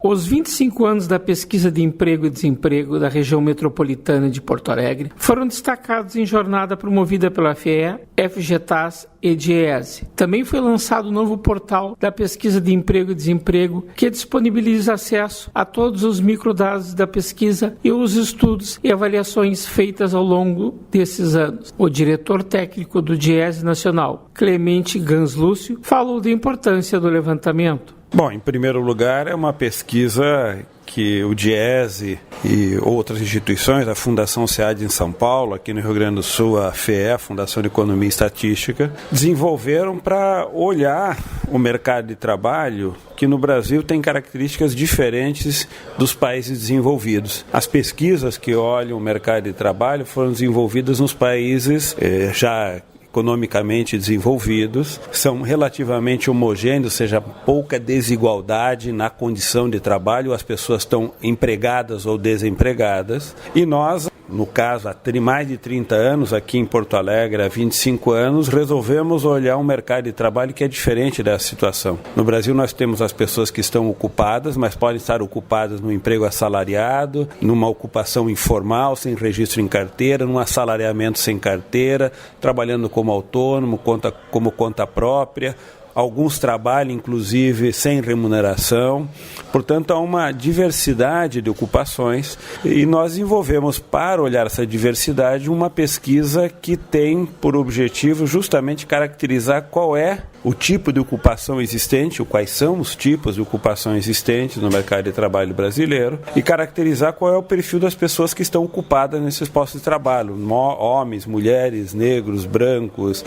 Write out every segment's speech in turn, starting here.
Os 25 anos da pesquisa de emprego e desemprego da região metropolitana de Porto Alegre foram destacados em jornada promovida pela FEE, FGTAS e DIEESE. Também foi lançado o novo portal da pesquisa de emprego e desemprego, que disponibiliza acesso a todos os microdados da pesquisa e os estudos e avaliações feitas ao longo desses anos. O diretor técnico do DIEESE Nacional, Clemente Gans Lúcio, falou da importância do levantamento. Bom, em primeiro lugar, é uma pesquisa que o DIEESE e outras instituições, a Fundação SEAD em São Paulo, aqui no Rio Grande do Sul, a FEE, a Fundação de Economia e Estatística, desenvolveram para olhar o mercado de trabalho que no Brasil tem características diferentes dos países desenvolvidos. As pesquisas que olham o mercado de trabalho foram desenvolvidas nos países já economicamente desenvolvidos, são relativamente homogêneos, ou seja, pouca desigualdade na condição de trabalho, as pessoas estão empregadas ou desempregadas, e nós, no caso, há mais de 30 anos, aqui em Porto Alegre, há 25 anos, resolvemos olhar um mercado de trabalho que é diferente dessa situação. No Brasil, nós temos as pessoas que estão ocupadas, mas podem estar ocupadas no emprego assalariado, numa ocupação informal, sem registro em carteira, num assalariamento sem carteira, trabalhando como autônomo, como conta própria. Alguns trabalham, inclusive, sem remuneração. Portanto, há uma diversidade de ocupações e nós desenvolvemos, para olhar essa diversidade, uma pesquisa que tem por objetivo justamente caracterizar qual é o tipo de ocupação existente, ou quais são os tipos de ocupação existentes no mercado de trabalho brasileiro e caracterizar qual é o perfil das pessoas que estão ocupadas nesses postos de trabalho, homens, mulheres, negros, brancos,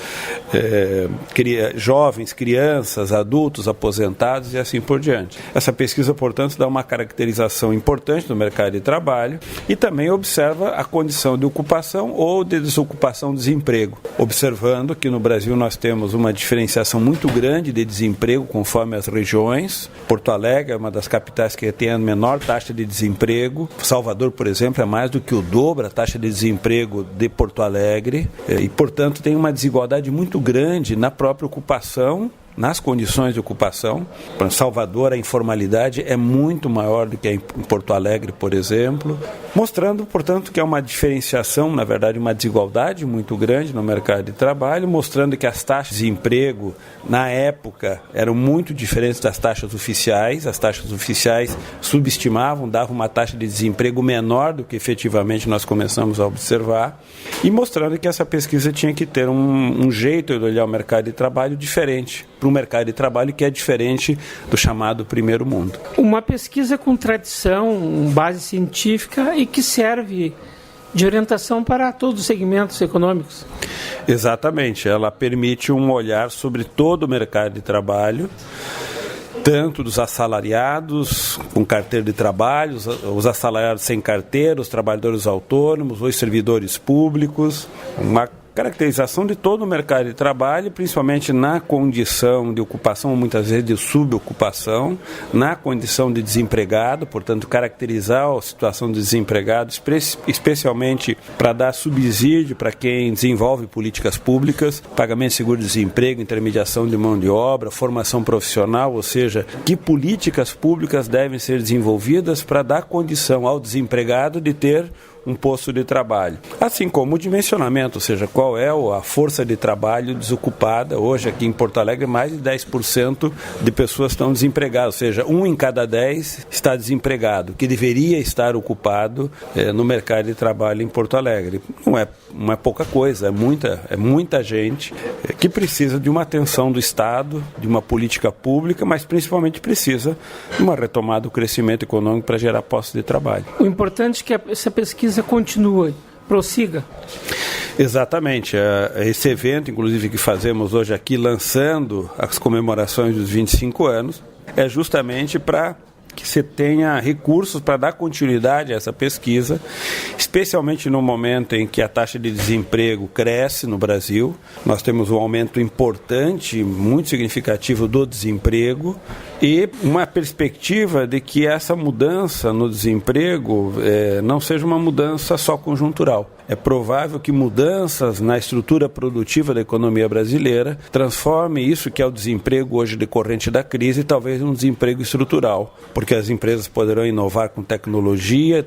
jovens, crianças, adultos, aposentados e assim por diante. Essa pesquisa, portanto, dá uma caracterização importante do mercado de trabalho e também observa a condição de ocupação ou de desocupação, desemprego, observando que no Brasil nós temos uma diferenciação muito grande de desemprego conforme as regiões. Porto Alegre é uma das capitais que tem a menor taxa de desemprego. Salvador, por exemplo, é mais do que o dobro a taxa de desemprego de Porto Alegre e, portanto, tem uma desigualdade muito grande na própria ocupação, nas condições de ocupação. Para Salvador, a informalidade é muito maior do que em Porto Alegre, por exemplo, mostrando, portanto, que é uma diferenciação, na verdade, uma desigualdade muito grande no mercado de trabalho, mostrando que as taxas de emprego, na época, eram muito diferentes das taxas oficiais. As taxas oficiais subestimavam, davam uma taxa de desemprego menor do que efetivamente nós começamos a observar, e mostrando que essa pesquisa tinha que ter um jeito de olhar o mercado de trabalho diferente, para um mercado de trabalho que é diferente do chamado primeiro mundo. Uma pesquisa com tradição, base científica e que serve de orientação para todos os segmentos econômicos. Exatamente, ela permite um olhar sobre todo o mercado de trabalho, tanto dos assalariados com carteira de trabalho, os assalariados sem carteira, os trabalhadores autônomos, os servidores públicos, uma caracterização de todo o mercado de trabalho, principalmente na condição de ocupação, muitas vezes de subocupação, na condição de desempregado, portanto, caracterizar a situação de desempregado, especialmente para dar subsídio para quem desenvolve políticas públicas, pagamento de seguro-desemprego, intermediação de mão de obra, formação profissional, ou seja, que políticas públicas devem ser desenvolvidas para dar condição ao desempregado de ter um posto de trabalho. Assim como o dimensionamento, ou seja, qual é a força de trabalho desocupada. Hoje aqui em Porto Alegre, mais de 10% de pessoas estão desempregadas, ou seja, 1 em cada 10 está desempregado, que deveria estar ocupado no mercado de trabalho em Porto Alegre. Não é pouca coisa, é muita gente que precisa de uma atenção do Estado, de uma política pública, mas principalmente precisa de uma retomada do crescimento econômico para gerar postos de trabalho. O importante é que essa pesquisa continue, prossiga. Exatamente. Esse evento, inclusive, que fazemos hoje aqui, lançando as comemorações dos 25 anos, é justamente para que você tenha recursos para dar continuidade a essa pesquisa, especialmente no momento em que a taxa de desemprego cresce no Brasil. Nós temos um aumento importante, muito significativo do desemprego e uma perspectiva de que essa mudança no desemprego não seja uma mudança só conjuntural. é provável que mudanças na estrutura produtiva da economia brasileira transformem isso que é o desemprego hoje decorrente da crise, talvez um desemprego estrutural, porque as empresas poderão inovar com tecnologia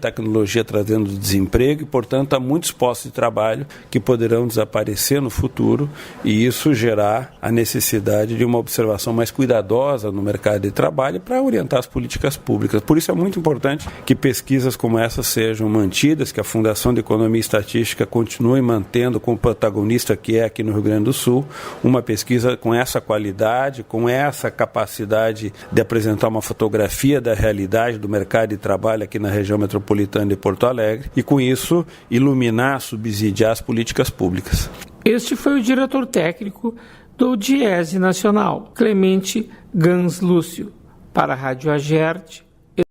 trazendo desemprego e, portanto, há muitos postos de trabalho que poderão desaparecer no futuro e isso gerar a necessidade de uma observação mais cuidadosa no mercado de trabalho para orientar as políticas públicas. Por isso é muito importante que pesquisas como essa sejam mantidas, que a Fundação de Economia e Estatística continue mantendo como protagonista que é aqui no Rio Grande do Sul, uma pesquisa com essa qualidade, com essa capacidade de apresentar uma fotografia da realidade do mercado de trabalho aqui na região metropolitana de Porto Alegre e, com isso, iluminar, subsidiar as políticas públicas. Este foi o diretor técnico do DIESE Nacional, Clemente Gans Lúcio, para a Rádio Agerte,